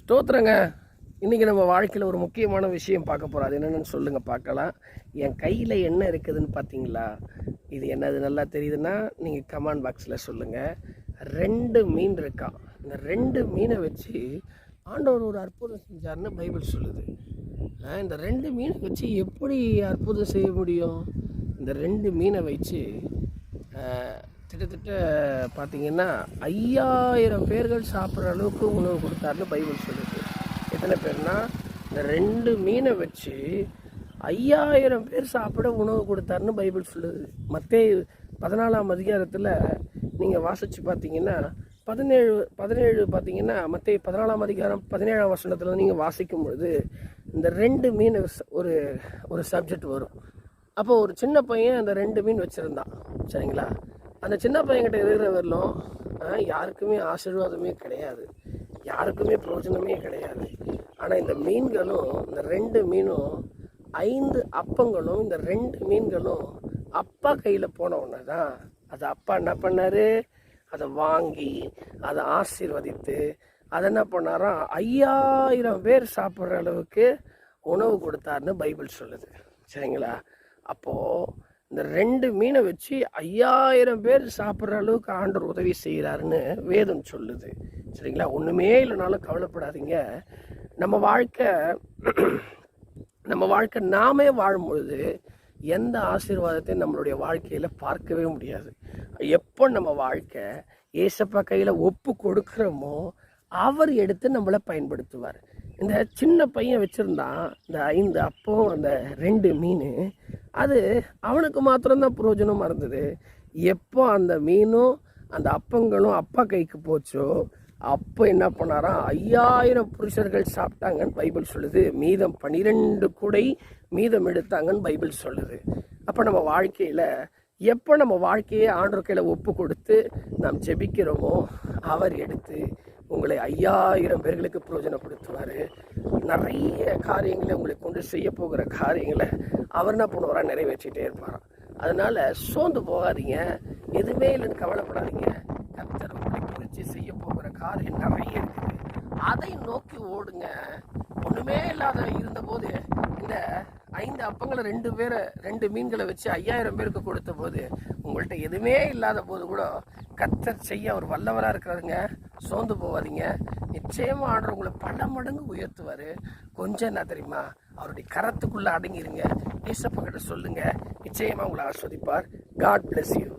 ஸ்தோத்திரங்க. இன்றைக்கி நம்ம வாழ்க்கையில் ஒரு முக்கியமான விஷயம் பார்க்க போகிறோம். அது என்னென்னு சொல்லுங்கள் பார்க்கலாம். என் கையில் என்ன இருக்குதுன்னு பார்த்தீங்களா? இது என்னது நல்லா தெரியுதுன்னா நீங்கள் கமெண்ட் பாக்ஸில் சொல்லுங்கள். 2 மீன் இருக்கான். இந்த 2 மீனை வச்சு ஆண்டவர் ஒரு அற்புதம் செஞ்சார்னு பைபிள் சொல்லுது. இந்த 2 மீனை வச்சு எப்படி அற்புதம் செய்ய முடியும்? இந்த 2 மீனை வச்சு கிட்டத்தட்ட பார்த்தீங்கன்னா 5000 பேர்கள் சாப்பிட்ற அளவுக்கு உணவு கொடுத்தாருன்னு பைபிள் சொல்லுது. எத்தனை பேர்னா, இந்த 2 மீனை வச்சு 5000 பேர் சாப்பிட உணவு கொடுத்தாருன்னு பைபிள் சொல்லுது. மத்தேயு 14ஆம் அதிகாரத்தில் நீங்கள் வாசித்து பார்த்தீங்கன்னா 17 பார்த்தீங்கன்னா மத்தேயு 14ஆம் அதிகாரம் 17ஆம் வசனத்தில் நீங்கள் வாசிக்கும் பொழுது இந்த 2 மீன் ஒரு சப்ஜெக்ட் வரும். அப்போ ஒரு சின்ன பையன் அந்த 2 மீன் வச்சுருந்தான். சரிங்களா? அந்த சின்ன பையன்கிட்ட இருக்கிற வரலும் யாருக்குமே ஆசீர்வாதமே கிடையாது, யாருக்குமே பிரயோஜனமே கிடையாது. ஆனால் இந்த மீன்களும், இந்த 2 மீனும் 5 அப்பங்களும், இந்த 2 மீன்களும் அப்பா கையில் போன உடனே தான் அது அப்பா என்ன பண்ணார்? அதை வாங்கி அதை ஆசீர்வதித்து அதை என்ன பண்ணாராம்? 5000 பேர் சாப்பிட்ற அளவுக்கு உணவு கொடுத்தாருன்னு பைபிள் சொல்லுது. சரிங்களா? அப்போது இந்த 2 மீனை வச்சு 5000 பேர் சாப்பிட்ற அளவுக்கு ஆண்டவர் உதவி செய்கிறாருன்னு வேதம் சொல்லுது. சரிங்களா? ஒன்றுமே இல்லைனாலும் கவலைப்படாதீங்க. நம்ம வாழ்க்கை நாமே வாழும்பொழுது எந்த ஆசீர்வாதத்தையும் நம்மளுடைய வாழ்க்கையில் பார்க்கவே முடியாது. எப்போ நம்ம வாழ்க்கை ஏசப்பா கையில் ஒப்பு கொடுக்குறோமோ அவர் எடுத்து நம்மளை பயன்படுத்துவார். இந்த சின்ன பையன் வச்சுருந்தான் இந்த 5 அப்பம், அந்த 2 மீன், அது அவனுக்கு மாத்திரம்தான் பிரயோஜனமாக இருந்தது. எப்போ அந்த மீனும் அந்த அப்பங்களும் அப்பா கைக்கு போச்சோ அப்போ என்ன பண்ணாராம்? 5000 புருஷர்கள் சாப்பிட்டாங்கன்னு பைபிள் சொல்லுது. மீதம் 12 கூடை மீதம் எடுத்தாங்கன்னு பைபிள் சொல்லுது. அப்போ நம்ம வாழ்க்கையில் எப்போ நம்ம வாழ்க்கையை ஆண்டவர் கையில் ஒப்பு கொடுத்து நாம் ஜெபிக்கிறோமோ அவர் எடுத்து உங்களை 5000 பேர்களுக்கு பிரயோஜனப்படுத்துவார். நிறைய காரியங்களை உங்களை கொண்டு செய்ய போகிற காரியங்களை அவர் என்ன பண்ணுவாரா? நிறைவேற்றிட்டே இருப்பாராம். அதனால் சோர்ந்து போகாதீங்க, எதுவுமே இல்லைன்னு கவலைப்படாதீங்க. கர்த்தர் உங்களை குறித்து செய்ய போகிற காரியம் நிறைய இருக்குது. அதை நோக்கி ஓடுங்க. ஒன்றுமே இல்லாத இருந்தபோது இந்த 5 அப்பங்களை 2 மீன்களை வச்சு 5000 பேருக்கு கொடுத்த போது உங்கள்கிட்ட எதுவுமே இல்லாத போது கூட கர்த்தர் செய்ய அவர் வல்லவராக இருக்கிறாருங்க. சோர்ந்து போகாதீங்க. நிச்சயமாக ஆண்டவர் உங்களை பல மடங்கு உயர்த்துவார். கொஞ்சம் என்ன தெரியுமா? அவருடைய கரத்துக்குள்ளே அடங்கிருங்க. ஏசப்பா கிட்ட சொல்லுங்கள், நிச்சயமாக உங்களை ஆஸ்வதிப்பார். God bless you.